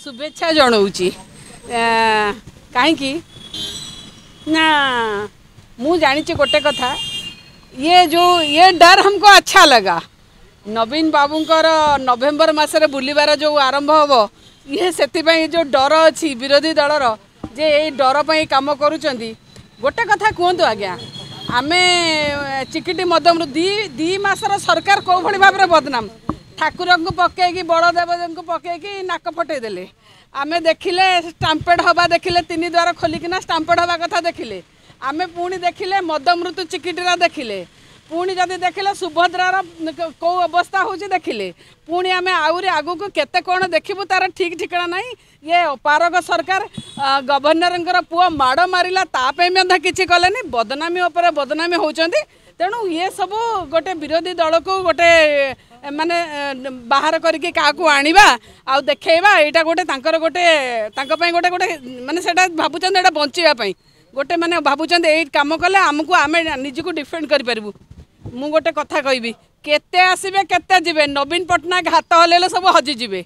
शुभेच्छा जनाऊँगी कहीं ना मु जानी गोटे कथा ये डर हमको अच्छा लगा। नवीन बाबूंकर नवेम्बर मसरे बुलबार जो आरंभ हम ये से जो डर अच्छी विरोधी दलर जे ये डर पर कम करुँच गोटे कथा कहतु आज्ञा आमे चिकिटी मदम दी मासर सरकार कौ भाई भाव में बदनाम ठाकुर को पकईकि बड़देव को पकईकि नाक फटेदेले आमे देखिले स्टाम्पेड हवा देखिले 3 द्वार खोलिकिना स्टाम्पेड हवा कथा देखिले आमे पुणी देखिले मदमृत्यु चिकिटीरा देखिले पुणी जदि देखिले सुभद्रार कौ अवस्था होची देखिले पुणी आमे आउरी आगु को केते कोण देखिबु तार ठीक ठिकाना नहीं। ये पारक सरकार गवर्नर पुआ माड़ मारिला तापे मध्य किछि कलेनी बदनामी उपर बदनामी होचंती। तेणु ये सब गोटे विरोधी दल को गोटे माने बाहर करके क्या आनिबा आ देखा यहाँ गोटे गोटे गोटे गोटे माने सेटा भाबुचंद एटा बंचिया पई गोटे माने भाबुचंद एई काम कले आमको आमे निजको डिफेंड करि परबु। मु गोटे कथा कहबी केते आसीबे केते जिबे नवीन पटनायक हाथ हलेले सब हजि जिबे।